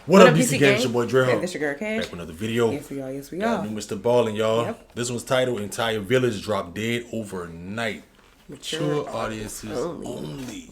What up, DC Gang? It's your boy Dre. This your girl Cash. Back with another video. Yes, we are. Yes, we Got are. new MrBallen, y'all. Yep. This one's titled "Entire Village Dropped Dead Overnight." Mature audiences only.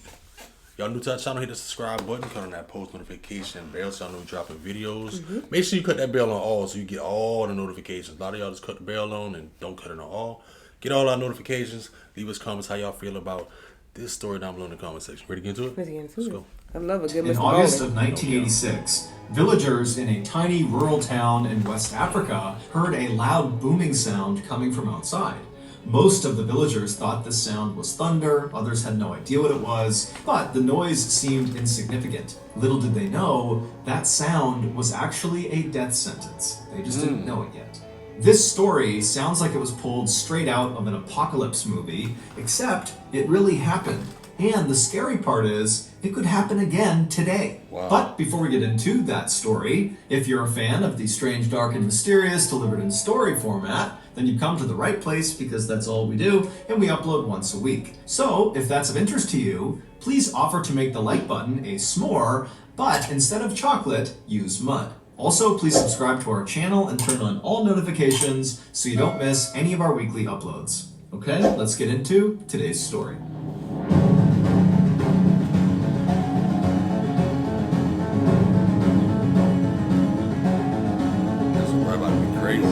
Y'all new to our channel, hit the subscribe button, cut on that post notification bell so y'all know we're dropping videos. Make sure you cut that bell on all so you get all the notifications. A lot of y'all just cut the bell on and don't cut it on all. Get all our notifications. Leave us comments how y'all feel about this story down below in the comment section. Ready to get into it? Let's go. I love a good In MrBallen. August of 1986, villagers in a tiny rural town in West Africa heard a loud booming sound coming from outside. Most of the villagers thought this sound was thunder, others had no idea what it was, but the noise seemed insignificant. Little did they know, that sound was actually a death sentence. They just didn't know it yet. This story sounds like it was pulled straight out of an apocalypse movie, except it really happened. And the scary part is, it could happen again today. Wow. But before we get into that story, if you're a fan of the strange, dark, and mysterious delivered in story format, then you've come to the right place because that's all we do, and we upload once a week. So, if that's of interest to you, please offer to make the like button a s'more, but instead of chocolate, use mud. Also, please subscribe to our channel and turn on all notifications so you don't miss any of our weekly uploads. Okay, let's get into today's story. This is about to be crazy.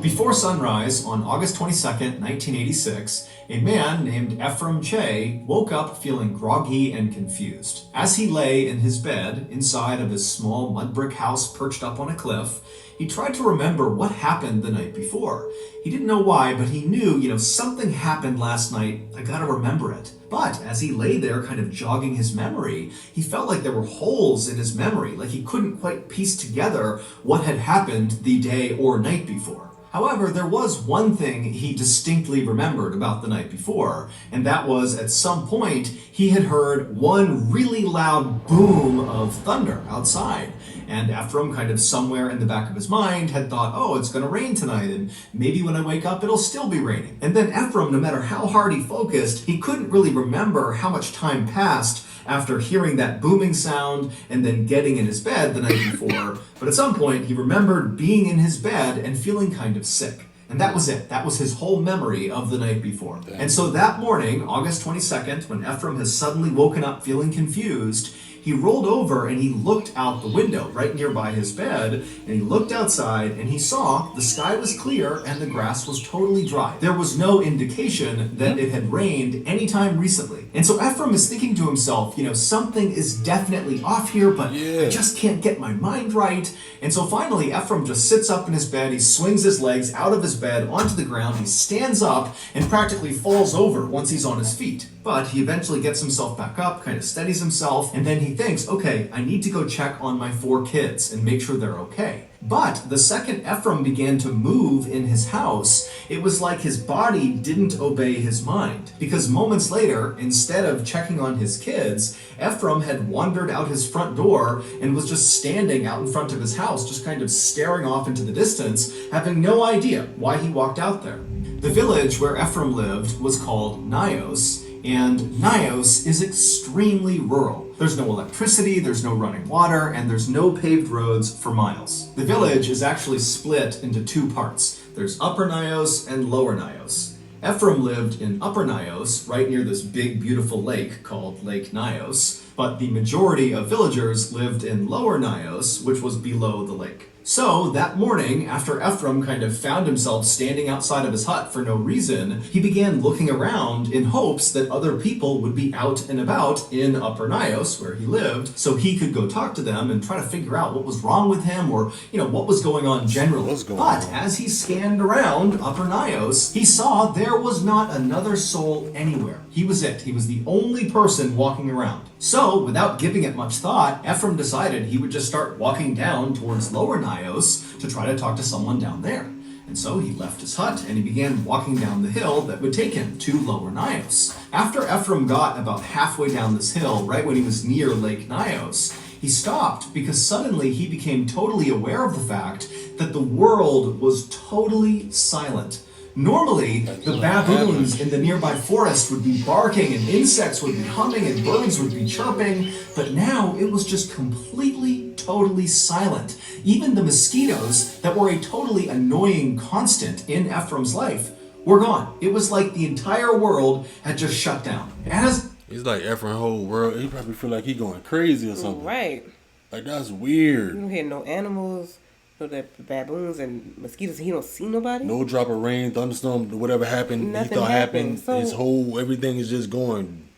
Before sunrise on August 22nd, 1986, a man named Ephraim woke up feeling groggy and confused. As he lay in his bed inside of his small mud brick house perched up on a cliff, he tried to remember what happened the night before. He didn't know why, but he knew, something happened last night. I gotta remember it. But as he lay there kind of jogging his memory, he felt like there were holes in his memory, like he couldn't quite piece together what had happened the day or night before. However, there was one thing he distinctly remembered about the night before, and that was at some point he had heard one really loud boom of thunder outside. And Ephraim, kind of somewhere in the back of his mind, had thought, oh, it's gonna rain tonight, and maybe when I wake up it'll still be raining. And then Ephraim, no matter how hard he focused, he couldn't really remember how much time passed after hearing that booming sound and then getting in his bed the night before. But at some point, he remembered being in his bed and feeling kind of sick. And that was it. That was his whole memory of the night before. Damn. And so that morning, August 22nd, when Ephraim has suddenly woken up feeling confused, he rolled over and he looked out the window right nearby his bed, and he looked outside and he saw the sky was clear and the grass was totally dry. There was no indication that it had rained anytime recently. And so Ephraim is thinking to himself, something is definitely off here, but I just can't get my mind right. And so finally, Ephraim just sits up in his bed, he swings his legs out of his bed onto the ground, he stands up and practically falls over once he's on his feet. But he eventually gets himself back up, kind of steadies himself, and then he thinks, okay, I need to go check on my 4 kids and make sure they're okay. But the second Ephraim began to move in his house, it was like his body didn't obey his mind. Because moments later, instead of checking on his kids, Ephraim had wandered out his front door and was just standing out in front of his house, just kind of staring off into the distance, having no idea why he walked out there. The village where Ephraim lived was called Nios, and Nios is extremely rural. There's no electricity, there's no running water, and there's no paved roads for miles. The village is actually split into 2 parts. There's Upper Nios and Lower Nios. Ephraim lived in Upper Nios, right near this big, beautiful lake called Lake Nios, but the majority of villagers lived in Lower Nios, which was below the lake. So that morning, after Ephraim kind of found himself standing outside of his hut for no reason, he began looking around in hopes that other people would be out and about in Upper Nios, where he lived, so he could go talk to them and try to figure out what was wrong with him or, what was going on generally. As he scanned around Upper Nios, he saw there was not another soul anywhere. He was it. He was the only person walking around. So, without giving it much thought, Ephraim decided he would just start walking down towards Lower Nios to try to talk to someone down there. And so he left his hut and he began walking down the hill that would take him to Lower Nios. After Ephraim got about halfway down this hill, right when he was near Lake Nios, he stopped because suddenly he became totally aware of the fact that the world was totally silent. Normally, the baboons in the nearby forest would be barking and insects would be humming and birds would be chirping, but now it was just completely, totally silent. Even the mosquitoes that were a totally annoying constant in Ephraim's life were gone. It was like the entire world had just shut down. It's like Ephraim's whole world. He probably feel like he going crazy or something. Right. Like, that's weird. You don't hear no animals, no baboons and mosquitoes. He don't see nobody. No drop of rain, thunderstorm, whatever happened. Nothing he thought happened. So, his whole everything is just going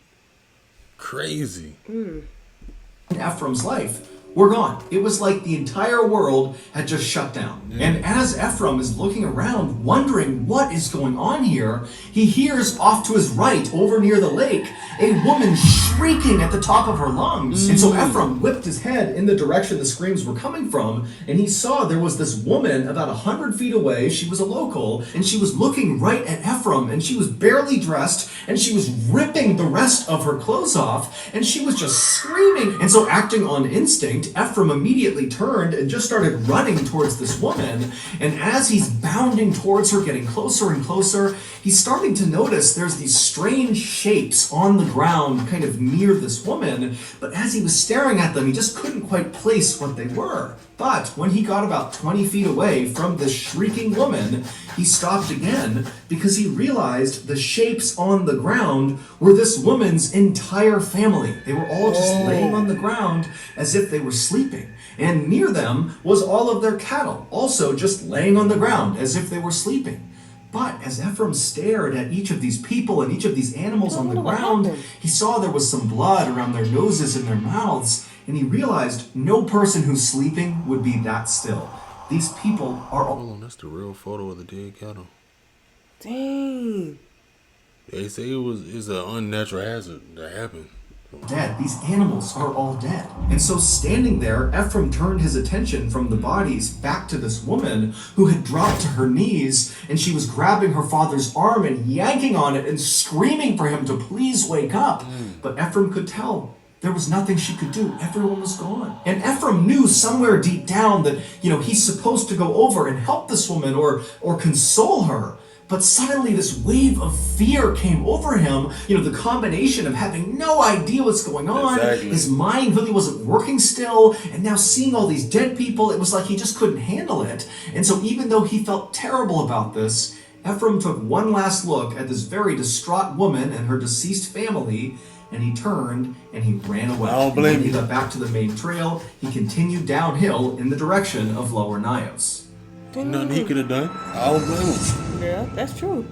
crazy. Ephraim's life were gone. It was like the entire world had just shut down. Yeah. And as Ephraim is looking around, wondering what is going on here, he hears off to his right, over near the lake, a woman shrieking at the top of her lungs. And so Ephraim whipped his head in the direction the screams were coming from, and he saw there was this woman about 100 feet away. She was a local, and she was looking right at Ephraim, and she was barely dressed, and she was ripping the rest of her clothes off, and she was just screaming. And so acting on instinct, Ephraim immediately turned and just started running towards this woman. And as he's bounding towards her, getting closer and closer, he's starting to notice there's these strange shapes on the ground kind of near this woman. But as he was staring at them, he just couldn't quite place what they were. But when he got about 20 feet away from this shrieking woman, he stopped again because he realized the shapes on the ground were this woman's entire family. They were all just laying on the ground as if they were sleeping. And near them was all of their cattle, also just laying on the ground as if they were sleeping. But as Ephraim stared at each of these people and each of these animals on the ground, he saw there was some blood around their noses and their mouths, and he realized no person who's sleeping would be that still. These people are all... Hold on, that's the real photo of the dead cattle. Dang. They say it's an unnatural hazard that happened. Dead. These animals are all dead. And so standing there, Ephraim turned his attention from the bodies back to this woman who had dropped to her knees, and she was grabbing her father's arm and yanking on it and screaming for him to please wake up. But Ephraim could tell there was nothing she could do. Everyone was gone. And Ephraim knew somewhere deep down that, he's supposed to go over and help this woman or console her. But suddenly this wave of fear came over him, the combination of having no idea what's going on, exactly. His mind really wasn't working still, and now seeing all these dead people, it was like he just couldn't handle it. And so even though he felt terrible about this, Ephraim took one last look at this very distraught woman and her deceased family, and he turned and he ran away. I don't blame when he you. got back to the main trail, he continued downhill in the direction of Lower Nios. Nothing he could have done. I don't blame him. Yeah, that's true.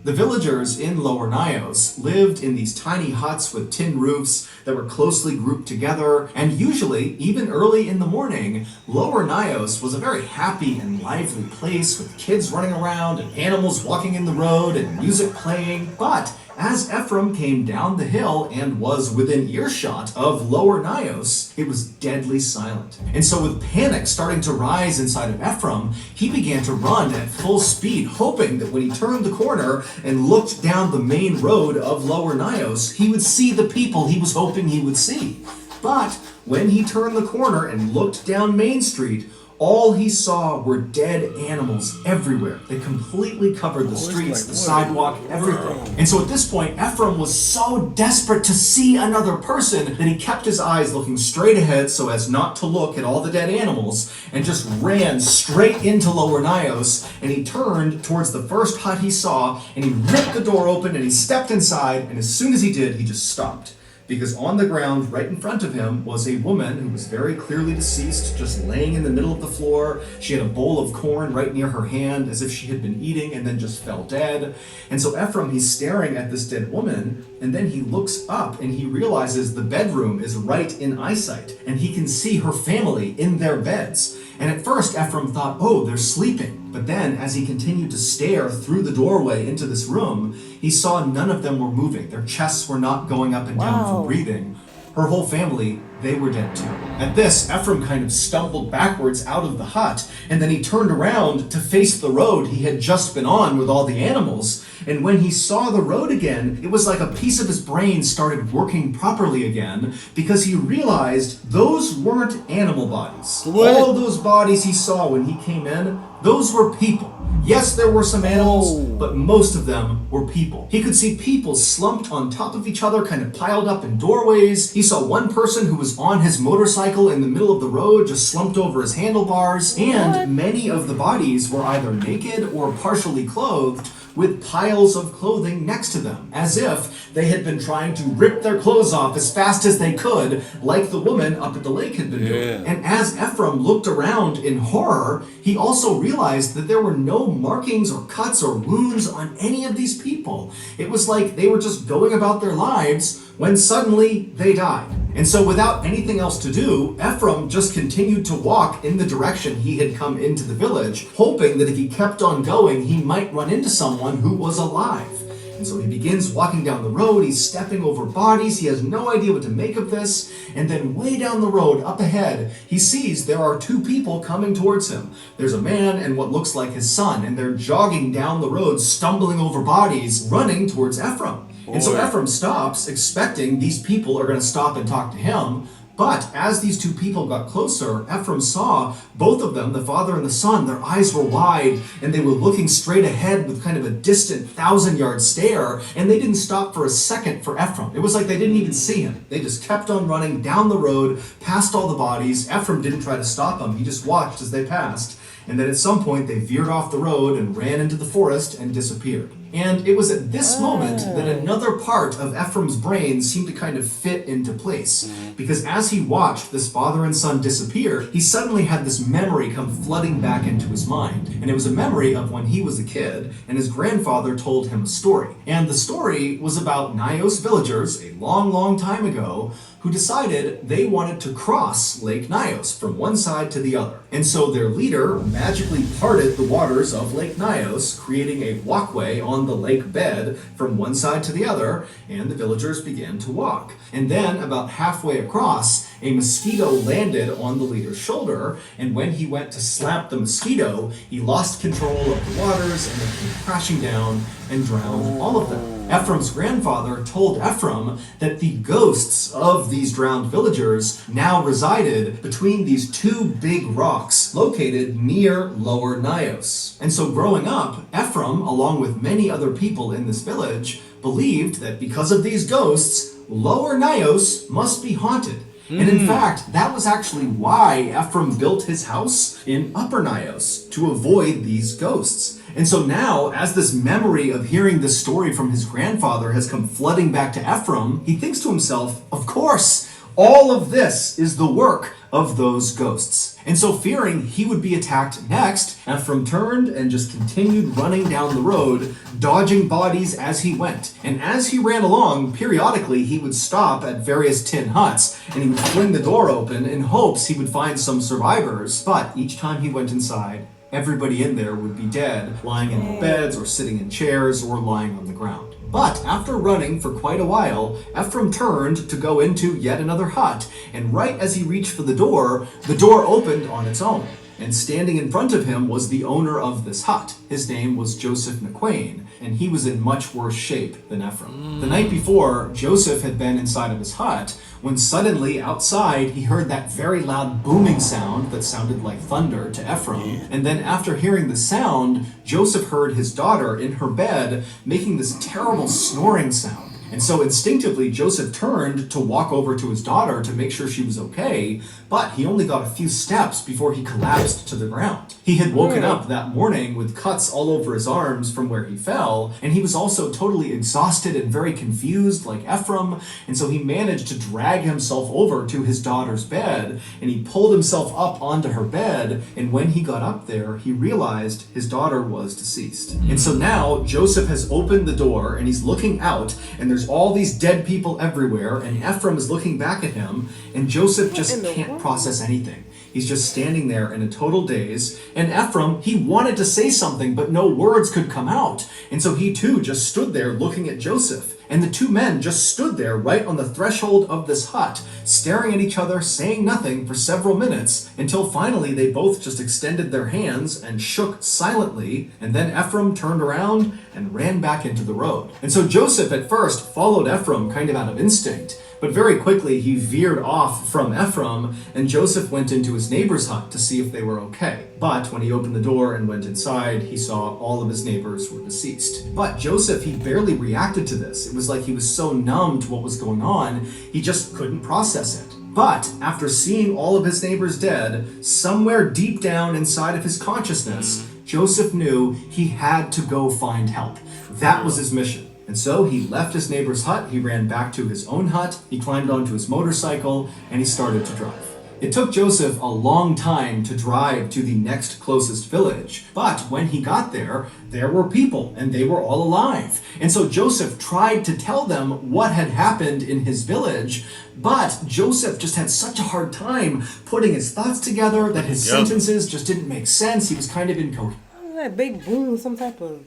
The villagers in Lower Nios lived in these tiny huts with tin roofs that were closely grouped together, and usually, even early in the morning, Lower Nios was a very happy and lively place with kids running around and animals walking in the road and music playing. But as Ephraim came down the hill and was within earshot of Lower Nios, it was deadly silent. And so with panic starting to rise inside of Ephraim, he began to run at full speed, hoping that when he turned the corner and looked down the main road of Lower Nios, he would see the people he was hoping he would see. But when he turned the corner and looked down Main Street, all he saw were dead animals everywhere. They completely covered the streets, the sidewalk, everything. And so at this point, Ephraim was so desperate to see another person that he kept his eyes looking straight ahead so as not to look at all the dead animals, and just ran straight into Lower Nios, and he turned towards the first hut he saw, and he ripped the door open, and he stepped inside, and as soon as he did, he just stopped. Because on the ground right in front of him was a woman who was very clearly deceased, just laying in the middle of the floor. She had a bowl of corn right near her hand as if she had been eating and then just fell dead. And so Ephraim, he's staring at this dead woman, and then he looks up and he realizes the bedroom is right in eyesight, and he can see her family in their beds. And at first Ephraim thought, oh, they're sleeping. But then, as he continued to stare through the doorway into this room, he saw none of them were moving. Their chests were not going up and down for breathing. Her whole family, they were dead too. At this, Ephraim kind of stumbled backwards out of the hut, and then he turned around to face the road he had just been on with all the animals. And when he saw the road again, it was like a piece of his brain started working properly again, because he realized those weren't animal bodies. What? All those bodies he saw when he came in, those were people. Yes, there were some animals, but most of them were people. He could see people slumped on top of each other, kind of piled up in doorways. He saw one person who was on his motorcycle in the middle of the road, just slumped over his handlebars, and many of the bodies were either naked or partially clothed, with piles of clothing next to them, as if they had been trying to rip their clothes off as fast as they could, like the woman up at the lake had been doing. And as Ephraim looked around in horror, he also realized that there were no markings or cuts or wounds on any of these people. It was like they were just going about their lives when suddenly they died. And so without anything else to do, Ephraim just continued to walk in the direction he had come into the village, hoping that if he kept on going, he might run into someone who was alive. And so he begins walking down the road, he's stepping over bodies, he has no idea what to make of this, and then way down the road, up ahead, he sees there are two people coming towards him. There's a man and what looks like his son, and they're jogging down the road, stumbling over bodies, running towards Ephraim. And so Ephraim stops, expecting these people are going to stop and talk to him. But as these two people got closer, Ephraim saw both of them, the father and the son, their eyes were wide, and they were looking straight ahead with kind of a distant 1,000-yard stare, and they didn't stop for a second for Ephraim. It was like they didn't even see him. They just kept on running down the road, past all the bodies. Ephraim didn't try to stop them. He just watched as they passed. And then at some point, they veered off the road and ran into the forest and disappeared. And it was at this moment that another part of Ephraim's brain seemed to kind of fit into place. Because as he watched this father and son disappear, he suddenly had this memory come flooding back into his mind. And it was a memory of when he was a kid, and his grandfather told him a story. And the story was about Nios villagers, a long, long time ago, who decided they wanted to cross Lake Nios from one side to the other. And so their leader magically parted the waters of Lake Nios, creating a walkway on the lake bed from one side to the other, and the villagers began to walk. And then, about halfway across, a mosquito landed on the leader's shoulder, and when he went to slap the mosquito, he lost control of the waters and they came crashing down and drowned all of them. Ephraim's grandfather told Ephraim that the ghosts of these drowned villagers now resided between these two big rocks located near Lower Nios. And so growing up, Ephraim, along with many other people in this village, believed that because of these ghosts, Lower Nios must be haunted. And in fact, that was actually why Ephraim built his house in Upper Nios, to avoid these ghosts. And so now, as this memory of hearing this story from his grandfather has come flooding back to Ephraim, he thinks to himself, of course, all of this is the work of those ghosts. And so fearing he would be attacked next, Ephraim turned and just continued running down the road, dodging bodies as he went. And as he ran along, periodically he would stop at various tin huts, and he would fling the door open in hopes he would find some survivors. But each time he went inside, everybody in there would be dead, lying in their beds or sitting in chairs or lying on the ground. But after running for quite a while, Ephraim turned to go into yet another hut, and right as he reached for the door opened on its own. And standing in front of him was the owner of this hut. His name was Joseph McQuain, and he was in much worse shape than Ephraim. The night before, Joseph had been inside of his hut, when suddenly outside he heard that very loud booming sound that sounded like thunder to Ephraim. And then after hearing the sound, Joseph heard his daughter in her bed making this terrible snoring sound. And so instinctively, Joseph turned to walk over to his daughter to make sure she was okay, but he only got a few steps before he collapsed to the ground. He had woken up that morning with cuts all over his arms from where he fell, and he was also totally exhausted and very confused like Ephraim, and so he managed to drag himself over to his daughter's bed, and he pulled himself up onto her bed, and when he got up there, he realized his daughter was deceased. And so now, Joseph has opened the door, and he's looking out, and there's all these dead people everywhere, and Ephraim is looking back at him, and Joseph just can't process anything. He's just standing there in a total daze, and Ephraim, he wanted to say something, but no words could come out, and so he too just stood there looking at Joseph. And the two men just stood there right on the threshold of this hut, staring at each other, saying nothing for several minutes, until finally they both just extended their hands and shook silently, and then Ephraim turned around and ran back into the road. And so Joseph at first followed Ephraim kind of out of instinct, But very quickly, he veered off from Ephraim, and Joseph went into his neighbor's hut to see if they were okay. But when he opened the door and went inside, he saw all of his neighbors were deceased. But Joseph, he barely reacted to this. It was like he was so numb to what was going on, he just couldn't process it. But after seeing all of his neighbors dead, somewhere deep down inside of his consciousness, Joseph knew he had to go find help. That was his mission. And so he left his neighbor's hut, he ran back to his own hut, he climbed onto his motorcycle, and he started to drive. It took Joseph a long time to drive to the next closest village, but when he got there, there were people, and they were all alive. And so Joseph tried to tell them what had happened in his village, but Joseph just had such a hard time putting his thoughts together that his sentences just didn't make sense. He was kind of incoherent. That big boom, some type of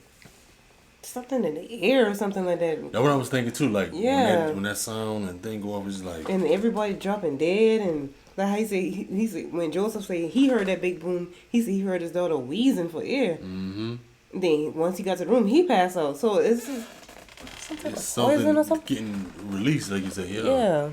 something in the air or something like that. That's what I was thinking too. Like Yeah. when that sound and thing go off, it's like And everybody dropping dead, and like how he said when Joseph said he heard that big boom, he said he heard his daughter wheezing for air. mm-hmm. Then once he got to the room, he passed out. So it's just some type of poison or something. Getting released, like you said. Yeah.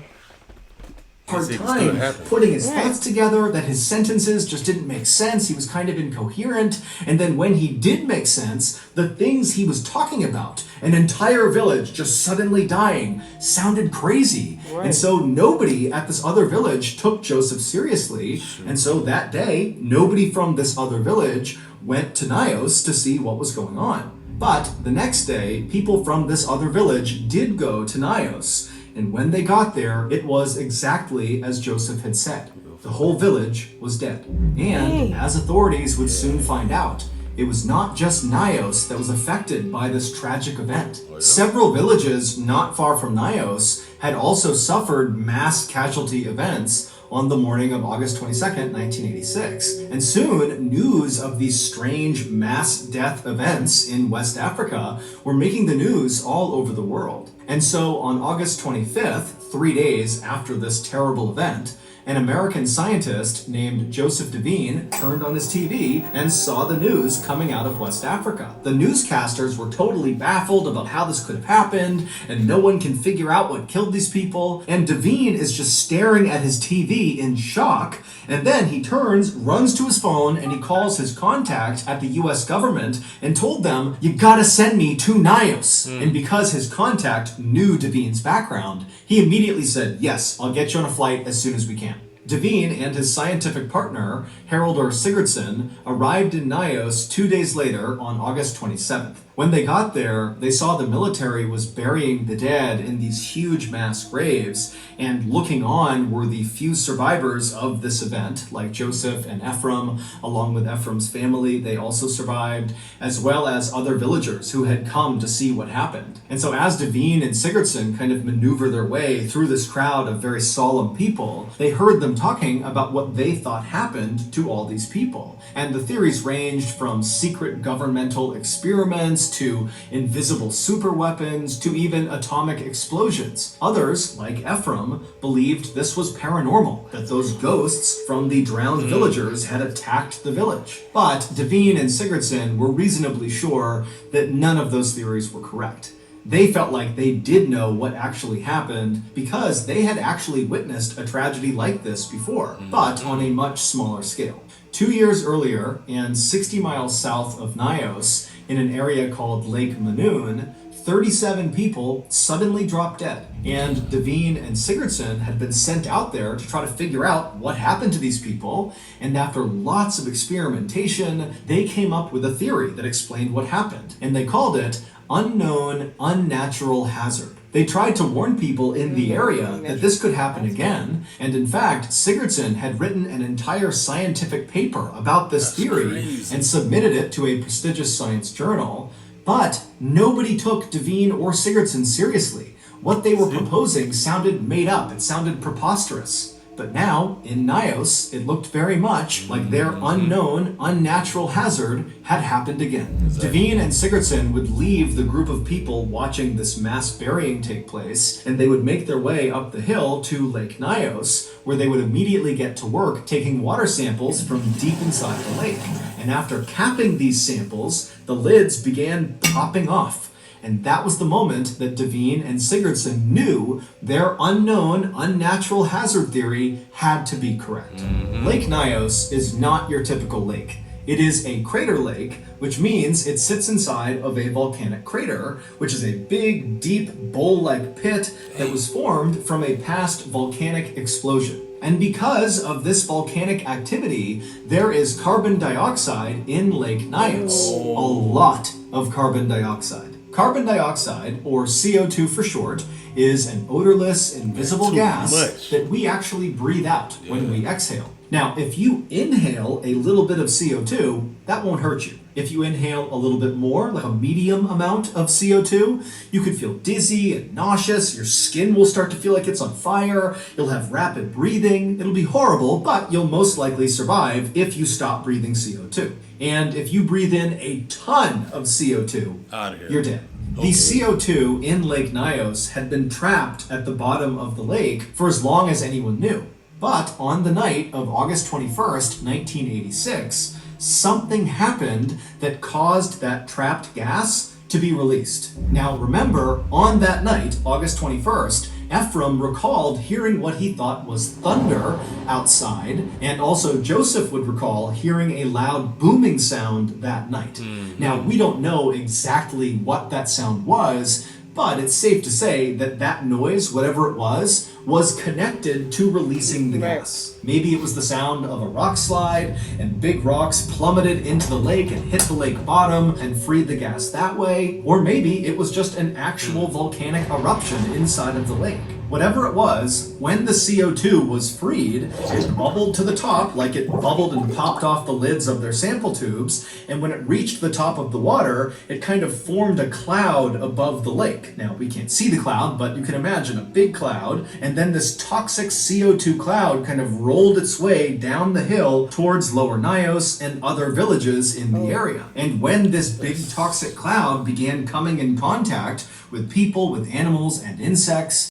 Hard It time still happened. putting his thoughts together, that his sentences just didn't make sense. He was kind of incoherent. And then when he did make sense, the things he was talking about, an entire village just suddenly dying, sounded crazy. Right. And so nobody at this other village took Joseph seriously. And so that day, nobody from this other village went to Nios to see what was going on. But the next day, people from this other village did go to Nios. And when they got there, it was exactly as Joseph had said. The whole village was dead. And as authorities would soon find out, it was not just Nios that was affected by this tragic event. Several villages not far from Nios had also suffered mass casualty events on the morning of August 22nd, 1986. And soon, news of these strange mass death events in West Africa were making the news all over the world. And so on August 25th, 3 days after this terrible event, an American scientist named Joseph Devine turned on his TV and saw the news coming out of West Africa. The newscasters were totally baffled about how this could have happened, and no one can figure out what killed these people. And Devine is just staring at his TV in shock, and then he turns, runs to his phone, and he calls his contact at the US government and told them, "You gotta send me to Nios." And because his contact knew Devine's background, he immediately said, "Yes, I'll get you on a flight as soon as we can." Devine and his scientific partner, Haraldur Sigurdsson, arrived in Nios 2 days later on August 27th. When they got there, they saw the military was burying the dead in these huge mass graves, and looking on were the few survivors of this event, like Joseph and Ephraim. Along with Ephraim's family, they also survived, as well as other villagers who had come to see what happened. And so as Devine and Sigurdsson kind of maneuver their way through this crowd of very solemn people, they heard them talking about what they thought happened to all these people. And the theories ranged from secret governmental experiments to invisible superweapons to even atomic explosions. Others, like Ephraim, believed this was paranormal, that those ghosts from the drowned villagers had attacked the village. But Devine and Sigurdsson were reasonably sure that none of those theories were correct. They felt like they did know what actually happened because they had actually witnessed a tragedy like this before, but on a much smaller scale. 2 years earlier, and 60 miles south of Nios, in an area called Lake Manoon, 37 people suddenly dropped dead. And Devine and Sigurdsson had been sent out there to try to figure out what happened to these people. And after lots of experimentation, they came up with a theory that explained what happened. And they called it unknown unnatural hazard. They tried to warn people in the area that this could happen again, and in fact, Sigurdsson had written an entire scientific paper about this theory and submitted it to a prestigious science journal, but nobody took Devine or Sigurdsson seriously. What they were proposing sounded made up, it sounded preposterous. But now, in Nios, it looked very much like their unknown, unnatural hazard had happened again. Devine and Sigurdsson would leave the group of people watching this mass burying take place, and they would make their way up the hill to Lake Nios, where they would immediately get to work taking water samples from deep inside the lake. And after capping these samples, the lids began popping off. And that was the moment that Devine and Sigurdsson knew their unknown, unnatural hazard theory had to be correct. Lake Nios is not your typical lake. It is a crater lake, which means it sits inside of a volcanic crater, which is a big, deep, bowl-like pit that was formed from a past volcanic explosion. And because of this volcanic activity, there is carbon dioxide in Lake Nios. A lot of carbon dioxide. Carbon dioxide, or CO2 for short, is an odorless, invisible gas that we actually breathe out when we exhale. Now, if you inhale a little bit of CO2, that won't hurt you. If you inhale a little bit more, like a medium amount of CO2, you could feel dizzy and nauseous. Your skin will start to feel like it's on fire. You'll have rapid breathing. It'll be horrible, but you'll most likely survive if you stop breathing CO2. And if you breathe in a ton of CO2, you're dead. The CO2 in Lake Nios had been trapped at the bottom of the lake for as long as anyone knew. But on the night of August 21st, 1986, something happened that caused that trapped gas to be released. Now remember, on that night, August 21st, Ephraim recalled hearing what he thought was thunder outside, and also Joseph would recall hearing a loud booming sound that night. Now, we don't know exactly what that sound was, but it's safe to say that that noise, whatever it was connected to releasing the gas. Maybe it was the sound of a rock slide and big rocks plummeted into the lake and hit the lake bottom and freed the gas that way. Or maybe it was just an actual volcanic eruption inside of the lake. Whatever it was, when the CO2 was freed, it bubbled to the top like it bubbled and popped off the lids of their sample tubes, and when it reached the top of the water, it kind of formed a cloud above the lake. Now, we can't see the cloud, but you can imagine a big cloud, and then this toxic CO2 cloud kind of rolled its way down the hill towards Lower Nios and other villages in the area. And when this big toxic cloud began coming in contact with people, with animals, and insects,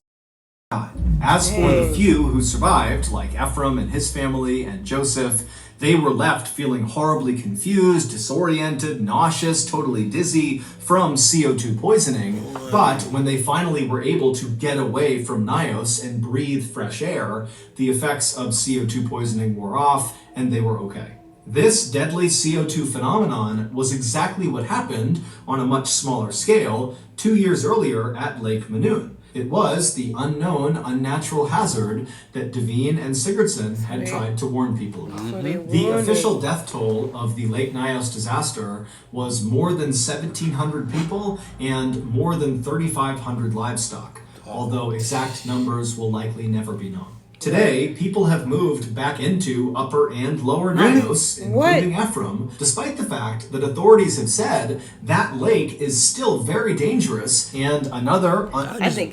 as for the few who survived, like Ephraim and his family and Joseph, they were left feeling horribly confused, disoriented, nauseous, totally dizzy from CO2 poisoning. But when they finally were able to get away from Nios and breathe fresh air, the effects of CO2 poisoning wore off and they were okay. This deadly CO2 phenomenon was exactly what happened on a much smaller scale 2 years earlier at Lake Manoon. It was the unknown, unnatural hazard that Devine and Sigurdsson had tried to warn people about. The official death toll of the Lake Nios disaster was more than 1,700 people and more than 3,500 livestock, although exact numbers will likely never be known. Today, people have moved back into Upper and Lower Nios, including Ephraim, despite the fact that authorities have said that lake is still very dangerous and another... I think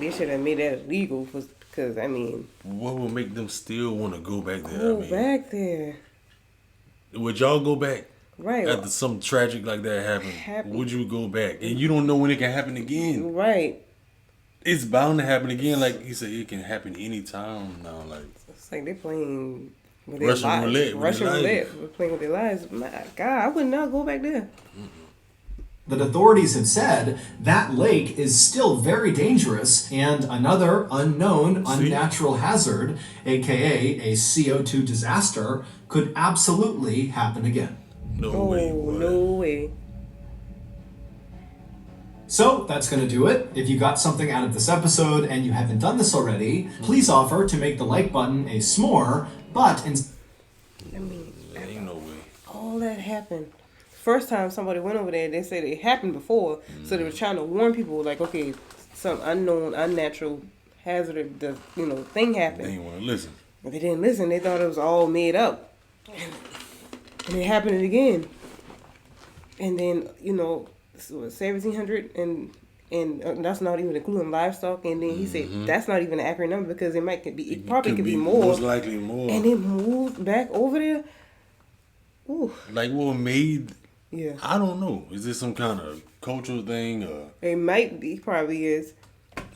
they should have made that illegal because, I mean... What would make them still want to go back there? Go back there. Would y'all go back? Right. After something tragic like that happened, would you go back? And you don't know when it can happen again. Right. It's bound to happen again. Like he said, it can happen anytime now. Like it's like they're playing with their Russian lives. roulette. Russian roulette. We're playing with their lives. My God, I would not go back there. That authorities have said that lake is still very dangerous and another unknown, unnatural hazard, aka a CO2 disaster, could absolutely happen again. No way. No way. So that's going to do it. If you got something out of this episode and you haven't done this already, please offer to make the like button a s'more, but... I mean, ain't no way. All that happened. First time somebody went over there, they said it happened before, so they were trying to warn people, like, okay, some unknown, unnatural hazard, thing happened. They didn't want to listen. But they didn't listen. They thought it was all made up. And it happened again. And then, 1,700 and that's not even including livestock. And then he said that's not even an accurate number because it probably could be more. Most likely more. And it moved back over there. Ooh. Like what made? Yeah. I don't know. Is this some kind of cultural thing or? It might be. Probably is.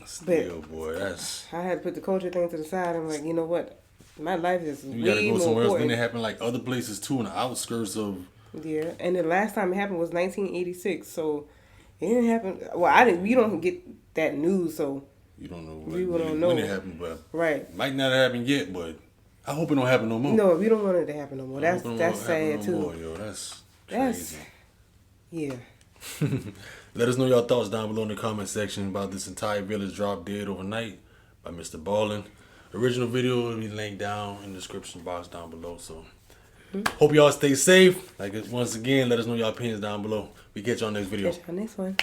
Still, boy, that's. I had to put the culture thing to the side. I'm like, you know what? My life is You way gotta go more somewhere else. important. Then it happened like other places too, in the outskirts of. Yeah, and the last time it happened was 1986. So, It didn't happen. Well, I didn't. We don't get that news, so You don't know. We don't know when it happened, but right. might not have happened yet, but I hope it don't happen no more. No, we don't want it to happen no more. I hope it That's don't sad happen too. no more, yo. That's crazy. Yeah. Let us know your thoughts down below in the comment section about this entire village drop dead overnight by MrBallen. Original video will be linked down in the description box down below. So hope y'all stay safe. Like once again, let us know your opinions down below. We catch y'all next video. Catch y'all next one.